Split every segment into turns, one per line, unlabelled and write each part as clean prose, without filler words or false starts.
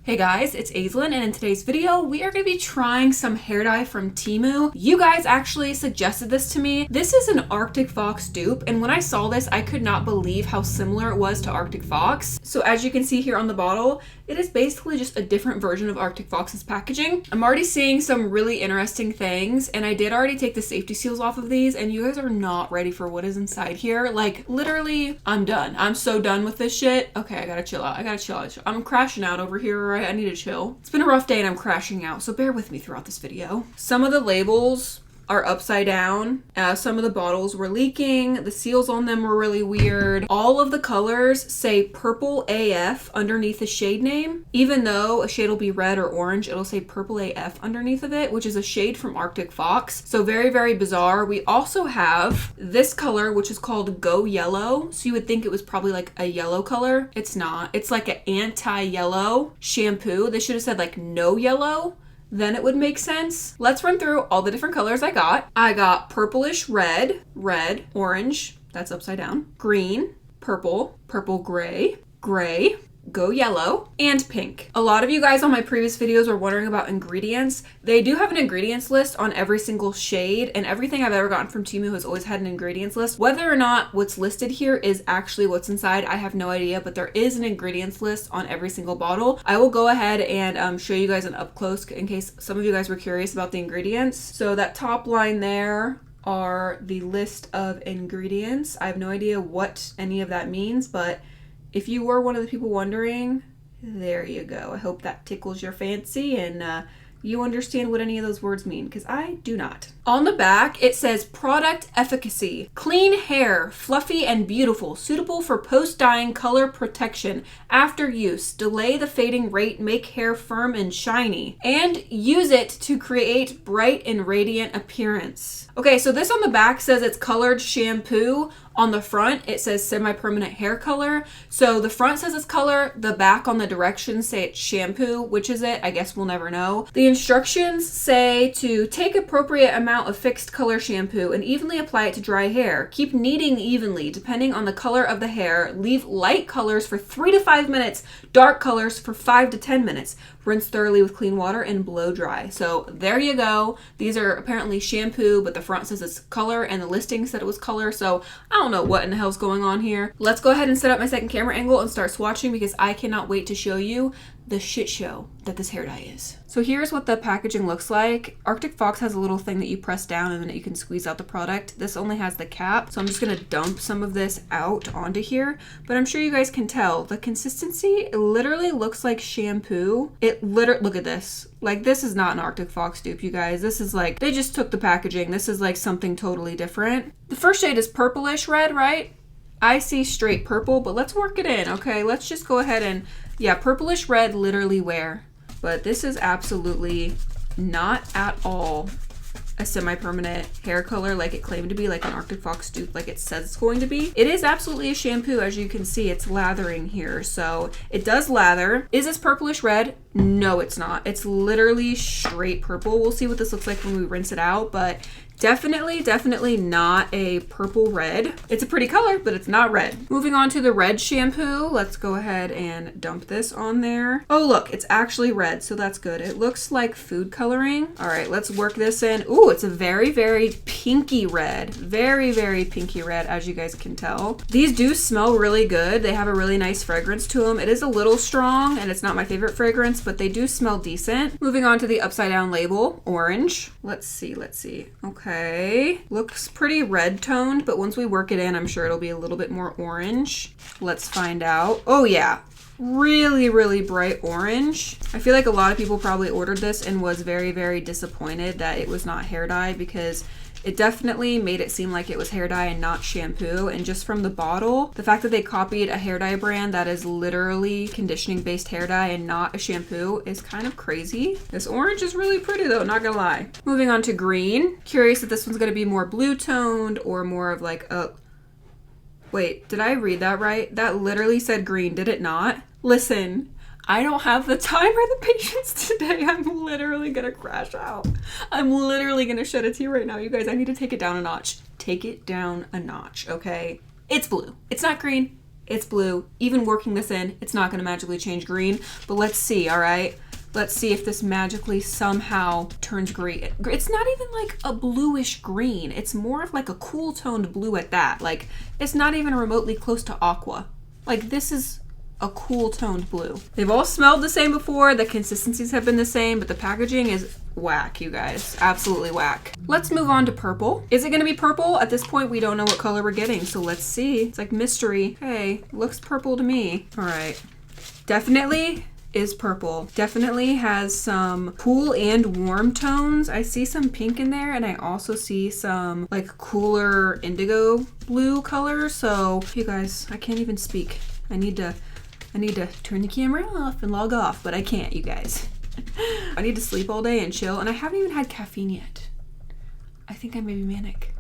Hey guys, it's Aislinn, and in today's video, we are going to be trying some hair dye from Temu. You guys actually suggested this to me. This is an Arctic Fox dupe, and when I saw this, I could not believe how similar it was to Arctic Fox. So as you can see here on the bottle, it is basically just a different version of Arctic Fox's packaging. I'm already seeing some really interesting things, and I did already take the safety seals off of these, and you guys are not ready for what is inside here. Like, literally, I'm done. I'm so done with this shit. Okay, I gotta chill out. I'm crashing out over here. I need to chill. It's been a rough day and I'm crashing out, so bear with me throughout this video. Some of the labels are upside down. Some of the bottles were leaking. The seals on them were really weird. All of the colors say purple AF underneath the shade name. Even though a shade will be red or orange, it'll say purple AF underneath of it, which is a shade from Arctic Fox. So very, very bizarre. We also have this color, which is called Go Yellow. So you would think it was probably like a yellow color. It's not. It's like an anti-yellow shampoo. They should have said like no yellow. Then it would make sense. Let's run through all the different colors I got. I got purplish red, orange, that's upside down, green, purple gray, Go Yellow, and pink. A lot of you guys on my previous videos were wondering about ingredients. They do have an ingredients list on every single shade, and everything I've ever gotten from Temu has always had an ingredients list. Whether or not what's listed here is actually what's inside, I have no idea, but there is an ingredients list on every single bottle. I will go ahead and show you guys an up close in case some of you guys were curious about the ingredients. So that top line there are the list of ingredients. I have no idea what any of that means, but if you were one of the people wondering, there you go. I hope that tickles your fancy and you understand what any of those words mean, because I do not. On the back, it says product efficacy. Clean hair, fluffy and beautiful, suitable for post-dyeing color protection. After use, delay the fading rate, make hair firm and shiny. And use it to create bright and radiant appearance. Okay, so this on the back says it's colored shampoo. On the front, it says semi-permanent hair color. So the front says it's color, the back on the directions say it's shampoo. Which is it? I guess we'll never know. The instructions say to take appropriate amount of fixed color shampoo and evenly apply it to dry hair. Keep kneading evenly depending on the color of the hair. Leave light colors for 3 to 5 minutes, dark colors for 5 to 10 minutes. Rinse thoroughly with clean water and blow dry. So there you go. These are apparently shampoo, but the front says it's color and the listing said it was color. So I don't know what in the hell's going on here. Let's go ahead and set up my second camera angle and start swatching because I cannot wait to show you the shit show that this hair dye is. So here's what the packaging looks like. Arctic Fox has a little thing that you press down and then you can squeeze out the product. This only has the cap, so I'm just gonna dump some of this out onto here, but I'm sure you guys can tell the consistency literally looks like shampoo. It literally, look at this. Like, this is not an Arctic Fox dupe, you guys. This is like, they just took the packaging. This is like something totally different. The first shade is purplish red, right? I see straight purple, but let's work it in, okay? Let's just go ahead and, yeah, purplish red, literally wear. But this is absolutely not at all a semi-permanent hair color like it claimed to be, like an Arctic Fox dupe, like it says it's going to be. It is absolutely a shampoo, as you can see. It's lathering here, so it does lather. Is this purplish red? No, it's not. It's literally straight purple. We'll see what this looks like when we rinse it out, but definitely not a purple red. It's a pretty color, but it's not red. Moving on to the red shampoo. Let's go ahead and dump this on there. Oh, look, it's actually red, so that's good. It looks like food coloring. All right, let's work this in. Ooh, it's a very, very pinky red. Very, very pinky red, as you guys can tell. These do smell really good. They have a really nice fragrance to them. It is a little strong, and it's not my favorite fragrance, but they do smell decent. Moving on to the upside down label, orange. Let's see. Okay, looks pretty red toned, but once we work it in, I'm sure it'll be a little bit more orange. Let's find out. Oh yeah, really, really bright orange. I feel like a lot of people probably ordered this and was very, very disappointed that it was not hair dye because it definitely made it seem like it was hair dye and not shampoo. And just from the bottle, the fact that they copied a hair dye brand that is literally conditioning based hair dye and not a shampoo is kind of crazy. This orange is really pretty though, not gonna lie. Moving on to green. Curious if this one's gonna be more blue toned or more of like a... Wait, did I read that right? That literally said green, did it not? Listen, I don't have the time or the patience today. I'm literally gonna crash out. I'm literally gonna shed a tear right now. You guys, I need to take it down a notch. Take it down a notch, okay? It's blue. It's not green. It's blue. Even working this in, it's not gonna magically change green, but let's see, all right? Let's see if this magically somehow turns green. It's not even like a bluish green. It's more of like a cool toned blue at that. Like, it's not even remotely close to aqua. Like, this is a cool toned blue. They've all smelled the same before. The consistencies have been the same, but the packaging is whack, you guys. Absolutely whack. Let's move on to purple. Is it gonna be purple? At this point, we don't know what color we're getting, so let's see. It's like mystery. Hey, looks purple to me. All right. Definitely is purple. Definitely has some cool and warm tones. I see some pink in there, and I also see some like cooler indigo blue colors. So you guys, I can't even speak. I need to turn the camera off and log off, but I can't, you guys. I need to sleep all day and chill, and I haven't even had caffeine yet. I think I may be manic.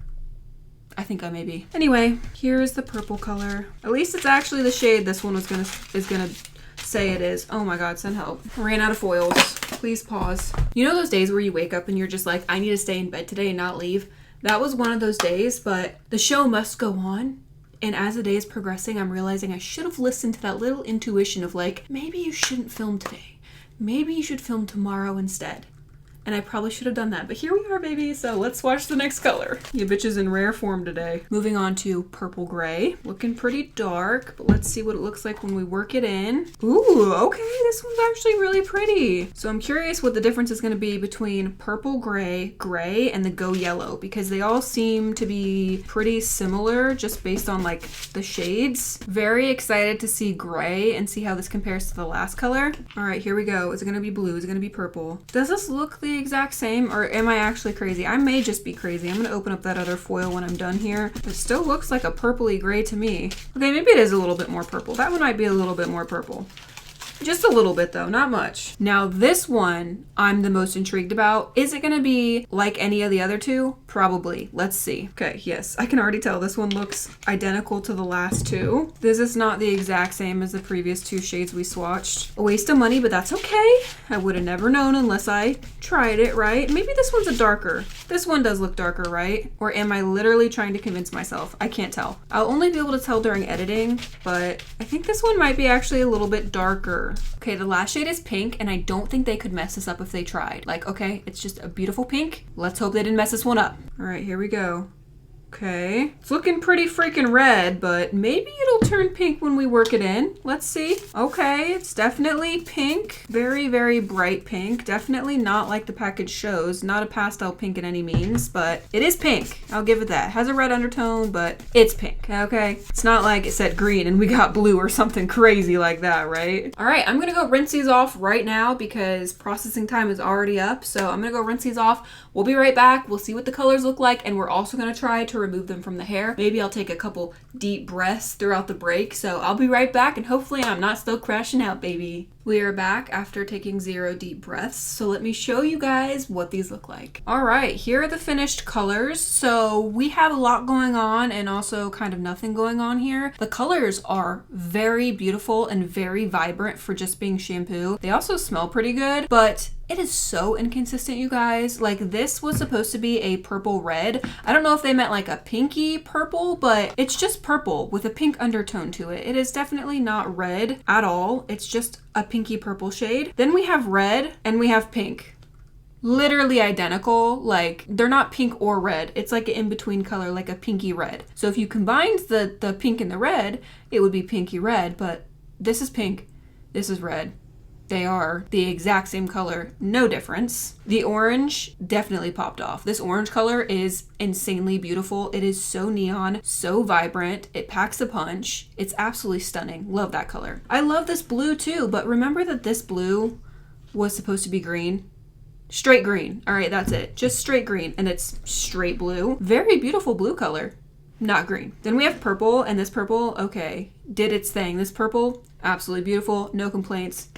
I think I may be. Anyway, here's the purple color. At least it's actually the shade this one is gonna say it is. Oh my god, send help. Ran out of foils. Please pause. You know those days where you wake up and you're just like, I need to stay in bed today and not leave? That was one of those days, but the show must go on. And as the day is progressing, I'm realizing I should have listened to that little intuition of like, maybe you shouldn't film today. Maybe you should film tomorrow instead. And I probably should have done that, but here we are, baby. So let's watch the next color. You bitch is in rare form today. Moving on to purple gray. Looking pretty dark, but let's see what it looks like when we work it in. Ooh, okay, this one's actually really pretty. So I'm curious what the difference is gonna be between purple gray, and the go yellow, because they all seem to be pretty similar just based on like the shades. Very excited to see gray and see how this compares to the last color. All right, here we go. Is it gonna be blue? Is it gonna be purple? Does this look the exact same, or am I actually crazy? I may just be crazy. I'm gonna open up that other foil when I'm done here. It still looks like a purpley gray to me. Okay, maybe it is a little bit more purple. That one might be a little bit more purple. Just a little bit though, not much. Now this one I'm the most intrigued about. Is it gonna be like any of the other two? Probably. Let's see. Okay, yes, I can already tell this one looks identical to the last two. This is not the exact same as the previous two shades we swatched. A waste of money, but that's okay. I would have never known unless I tried it, right? Maybe this one's a darker. This one does look darker, right? Or am I literally trying to convince myself? I can't tell. I'll only be able to tell during editing, but I think this one might be actually a little bit darker. Okay, the last shade is pink, and I don't think they could mess this up if they tried. Like, okay, it's just a beautiful pink. Let's hope they didn't mess this one up. All right, here we go. Okay, it's looking pretty freaking red, but maybe it'll turn pink when we work it in. Let's see. Okay, it's definitely pink. Very, very bright pink. Definitely not like the package shows. Not a pastel pink in any means, but it is pink. I'll give it that. It has a red undertone, but it's pink, okay? It's not like it said green and we got blue or something crazy like that, right? All right, I'm gonna go rinse these off right now because processing time is already up. So I'm gonna go rinse these off. We'll be right back. We'll see what the colors look like, and we're also gonna try to remove them from the hair. Maybe I'll take a couple deep breaths throughout the break. So I'll be right back, and hopefully I'm not still crashing out, baby. We are back after taking 0 deep breaths. So let me show you guys what these look like. All right, here are the finished colors. So we have a lot going on and also kind of nothing going on here. The colors are very beautiful and very vibrant for just being shampoo. They also smell pretty good, but it is so inconsistent, you guys. Like, this was supposed to be a purple red. I don't know if they meant like a pinky purple, but it's just purple with a pink undertone to it. It is definitely not red at all. It's just a pinky purple shade. Then we have red and we have pink. Literally identical. Like, they're not pink or red. It's like an in-between color, like a pinky red. So if you combined the pink and the red, it would be pinky red, but this is pink, this is red. They are the exact same color, no difference. The orange definitely popped off. This orange color is insanely beautiful. It is so neon, so vibrant. It packs a punch. It's absolutely stunning. Love that color. I love this blue too, but remember that this blue was supposed to be green. Straight green. All right, that's it. Just straight green, and it's straight blue. Very beautiful blue color. Not green. Then we have purple, and this purple, okay, did its thing. This purple, absolutely beautiful. No complaints.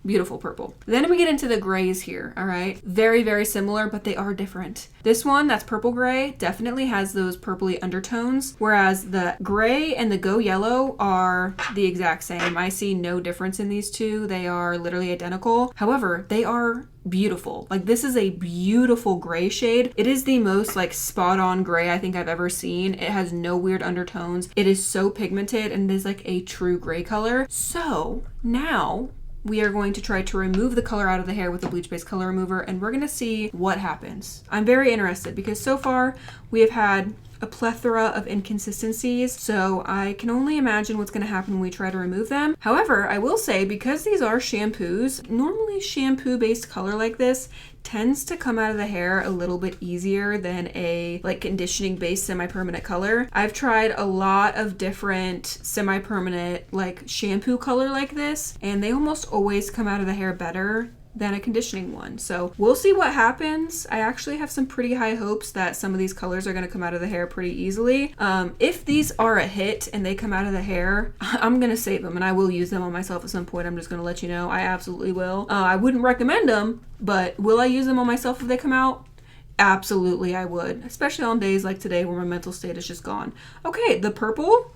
Beautiful purple. Then we get into the grays here, all right? Very, very similar, but they are different. This one, that's purple gray, definitely has those purpley undertones, whereas the gray and the Go Yellow are the exact same. I see no difference in these two. They are literally identical. However, they are beautiful. Like, this is a beautiful gray shade. It is the most like spot on gray I think I've ever seen. It has no weird undertones. It is so pigmented and it is like a true gray color. So now we are going to try to remove the color out of the hair with the bleach-based color remover, and we're gonna see what happens. I'm very interested because so far we have had a plethora of inconsistencies, so I can only imagine what's gonna happen when we try to remove them. However, I will say, because these are shampoos, normally shampoo-based color like this tends to come out of the hair a little bit easier than a like conditioning based semi-permanent color. I've tried a lot of different semi-permanent like shampoo color like this, and they almost always come out of the hair better than a conditioning one. So we'll see what happens. I actually have some pretty high hopes that some of these colors are going to come out of the hair pretty easily. If these are a hit and they come out of the hair, I'm going to save them and I will use them on myself at some point. I'm just going to let you know. I absolutely will. I wouldn't recommend them, but will I use them on myself if they come out? Absolutely I would, especially on days like today where my mental state is just gone. Okay, the purple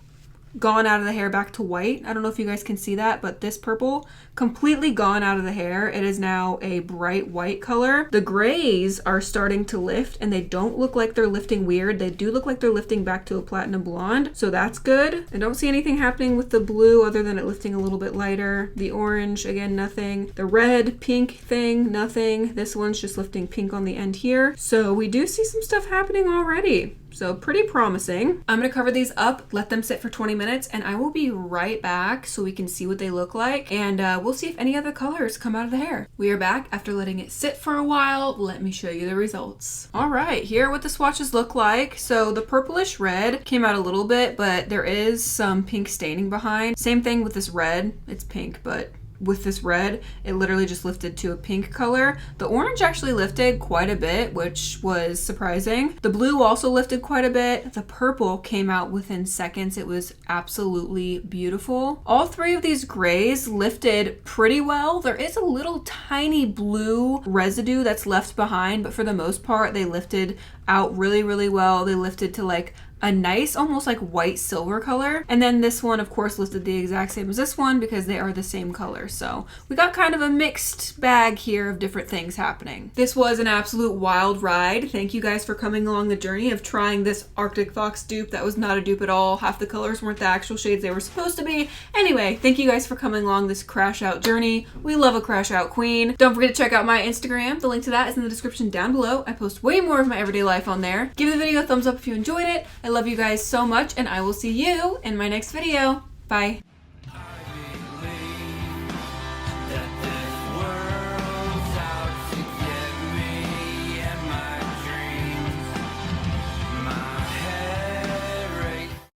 gone out of the hair back to white. I don't know if you guys can see that, but this purple completely gone out of the hair. It is now a bright white color. The grays are starting to lift and they don't look like they're lifting weird. They do look like they're lifting back to a platinum blonde, so that's good. I don't see anything happening with the blue other than it lifting a little bit lighter. The orange, again, nothing. The red, pink thing, nothing. This one's just lifting pink on the end here. So we do see some stuff happening already. So pretty promising. I'm gonna cover these up, let them sit for 20 minutes, and I will be right back so we can see what they look like, and we'll see if any other colors come out of the hair. We are back after letting it sit for a while. Let me show you the results. All right, here are what the swatches look like. So the purplish red came out a little bit, but there is some pink staining behind. Same thing with this red. It's pink, but with this red, it literally just lifted to a pink color. The orange actually lifted quite a bit, which was surprising. The blue also lifted quite a bit. The purple came out within seconds. It was absolutely beautiful. All three of these grays lifted pretty well. There is a little tiny blue residue that's left behind, but for the most part, they lifted out really, really well. They lifted to like a nice, almost like white silver color. And then this one, of course, lifted the exact same as this one because they are the same color. So we got kind of a mixed bag here of different things happening. This was an absolute wild ride. Thank you guys for coming along the journey of trying this Arctic Fox dupe. That was not a dupe at all. Half the colors weren't the actual shades they were supposed to be. Anyway, thank you guys for coming along this crash out journey. We love a crash out queen. Don't forget to check out my Instagram. The link to that is in the description down below. I post way more of my everyday life on there. Give the video a thumbs up if you enjoyed it. I love you guys so much, and I will see you in my next video. Bye.